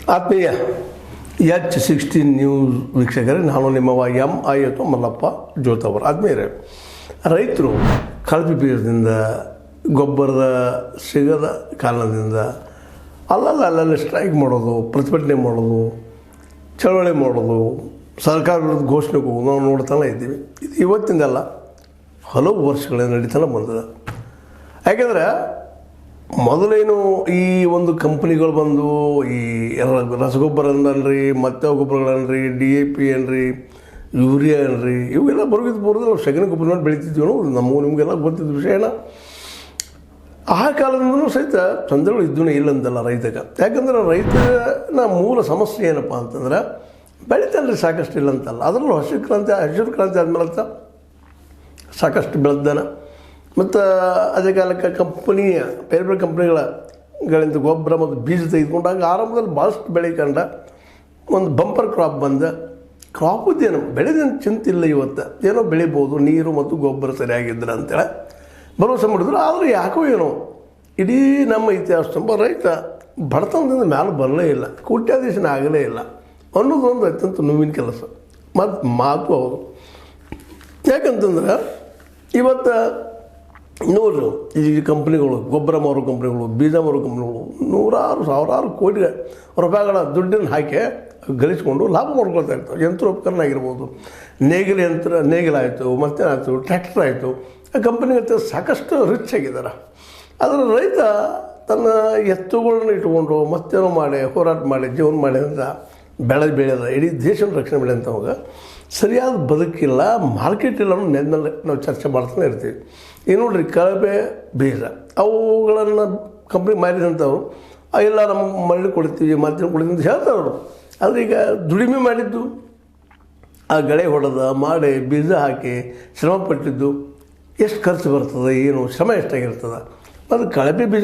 ಆತ್ಮೀಯ H16 news ವೀಕ್ಷಕರೇ, ನಾನು ನಿಮ್ಮವ MI ಮಲ್ಲಪ್ಪ ಜೋತವರ್. ಆದ್ಮೇಲೆ ರೈತರು ಕಳಪೆ ಬೀಜದಿಂದ ಗೊಬ್ಬರದ ಸಿಗದ ಕಾರಣದಿಂದ ಅಲ್ಲಲ್ಲಿ ಸ್ಟ್ರೈಕ್ ಮಾಡೋದು, ಪ್ರತಿಭಟನೆ ಮಾಡೋದು, ಚಳವಳಿ ಮಾಡೋದು, ಸರ್ಕಾರ ವಿರುದ್ಧ ಘೋಷಣೆಗೂ ನಾವು ನೋಡ್ತಾನೆ ಇದ್ದೀವಿ. ಇದು ಇವತ್ತಿಂದಲ್ಲ, ಹಲವು ವರ್ಷಗಳಿಂದ ನಡೀತಾನೆ ಬಂದಿದೆ. ಯಾಕೆಂದರೆ ಮೊದಲೇನು ಈ ಒಂದು ಕಂಪ್ನಿಗಳು ಬಂದು ಈ ರಸಗೊಬ್ಬರ ಅನ್ರಿ, ಮತ್ತೆ ಗೊಬ್ಬರಗಳನ್ರಿ, DAP ಅನ್ರಿ, ಯೂರಿಯಾ ಅನ್ರಿ, ಇವೆಲ್ಲ ಬರೋದು ನಾವು ಸಗಣಿ ಗೊಬ್ಬರ ಮಾಡಿ ಬೆಳಿತಿದ್ವಿ. ನಮಗೂ ನಿಮಗೆಲ್ಲ ಗೊತ್ತಿದ್ದ ವಿಷಯನ. ಆ ಕಾಲದಿಂದಲೂ ಸಹಿತ ತೊಂದರೆಗಳು ಇದ್ದೂ ಇಲ್ಲಂತಲ್ಲ ರೈತಗೆ. ಯಾಕಂದ್ರೆ ರೈತನ ಮೂಲ ಸಮಸ್ಯೆ ಏನಪ್ಪ ಅಂತಂದ್ರೆ ಬೆಳಿತಾನೆ ಸಾಕಷ್ಟು ಇಲ್ಲ ಅಂತಲ್ಲ, ಅದರಲ್ಲೂ ಹಸಿರು ಕ್ರಾಂತಿ ಆದಮೇಲೆ ಅಂತ ಸಾಕಷ್ಟು ಬೆಳೆದಾನ. ಮತ್ತು ಅದೇ ಕಾಲಕ್ಕೆ ಬೇರೆ ಬೇರೆ ಕಂಪ್ನಿಗಳಿಂದ ಗೊಬ್ಬರ ಮತ್ತು ಬೀಜ ತೆಗೆದುಕೊಂಡಾಗ ಆರಂಭದಲ್ಲಿ ಭಾಳಷ್ಟು ಬೆಳೆ ಕಂಡ ಒಂದು ಬಂಪರ್ ಕ್ರಾಪ್ ಬಂದ. ಕ್ರಾಪದ್ದೇನು ಬೆಳೆದೇನು ಚಿಂತಿಲ್ಲ, ಇವತ್ತು ಏನೋ ಬೆಳಿಬೋದು, ನೀರು ಮತ್ತು ಗೊಬ್ಬರ ಸರಿಯಾಗಿದ್ರೆ ಅಂತೇಳಿ ಭರವಸೆ ಮಾಡಿದ್ರು. ಆದರೆ ಯಾಕೋ ಏನೋ ಇಡೀ ನಮ್ಮ ಇತಿಹಾಸ ತುಂಬ ರೈತ ಬಡತನದಿಂದ ಮೇಲೆ ಬರಲೇ ಇಲ್ಲ, ಕೋಟ್ಯಾಧೀಶನ ಆಗಲೇ ಇಲ್ಲ ಅನ್ನೋದೊಂದು ಅತ್ಯಂತ ನೋವಿನ ಕೆಲಸ ಮತ್ತು ಮಾತು ಹೌದು. ಯಾಕಂತಂದ್ರೆ ಇವತ್ತು ನೋಡ್ರಿ, ಈ ಕಂಪ್ನಿಗಳು, ಗೊಬ್ಬರ ಮಾರೋ ಕಂಪ್ನಿಗಳು, ಬೀಜ ಮಾರೋ ಕಂಪ್ನಿಗಳು ಸಾವಿರಾರು ಕೋಟಿ ರೂಪಾಯಿಗಳ ದುಡ್ಡನ್ನು ಹಾಕಿ ಗಳಿಸ್ಕೊಂಡು ಲಾಭ ಮಾಡ್ಕೊಳ್ತಾ ಇರ್ತಾವೆ. ಯಂತ್ರೋಪಕರಣ ಆಗಿರ್ಬೋದು, ನೇಗಿಲಾಯಿತು, ಮತ್ತೇನಾಯಿತು, ಟ್ರ್ಯಾಕ್ಟರ್ ಆಯಿತು, ಆ ಕಂಪ್ನಿಗೆ ಸಾಕಷ್ಟು ರಿಚ್ ಆಗಿದ್ದಾರೆ. ಆದರೆ ರೈತ ತನ್ನ ಎತ್ತುಗಳನ್ನ ಇಟ್ಕೊಂಡು ಮತ್ತೇನೋ ಮಾಡಿ ಹೋರಾಟ ಮಾಡಿ ಜೀವನ ಮಾಡಿ ಅಂತ ಬೆಳೆದ ಇಡೀ ದೇಶದ ರಕ್ಷಣೆ ಬೆಳೆ ಅಂತವಾಗ ಸರಿಯಾದ ಬದುಕಿಲ್ಲ, ಮಾರ್ಕೆಟ್ ಇಲ್ಲ ಅನ್ನೋ ನೆನ್ನಲ್ಲಿ ನಾವು ಚರ್ಚೆ ಮಾಡ್ತಾನೆ ಇರ್ತೀವಿ. ಈಗ ನೋಡ್ರಿ, ಕಳಪೆ ಬೀಜ ಅವುಗಳನ್ನು ಕಂಪ್ನಿ ಮಾರಿದಂಥವ್ರು ಎಲ್ಲ ನಮಗೆ ಮರಳಿ ಕೊಡ್ತೀವಿ, ಮತ್ತೇನು ಕೊಡ್ತೀವಿ ಅಂತ ಹೇಳ್ತಾರೆ ಅವರು. ಆದರೆ ಈಗ ದುಡಿಮೆ ಮಾಡಿದ್ದು, ಆ ಗಳೆ ಹೊಡೆದ ಮಾಡಿ ಬೀಜ ಹಾಕಿ ಶ್ರಮ ಪಟ್ಟಿದ್ದು ಎಷ್ಟು ಖರ್ಚು ಬರ್ತದೆ, ಏನು ಶ್ರಮ ಎಷ್ಟಾಗಿರ್ತದೆ. ಮತ್ತು ಕಳಪೆ ಬೀಜ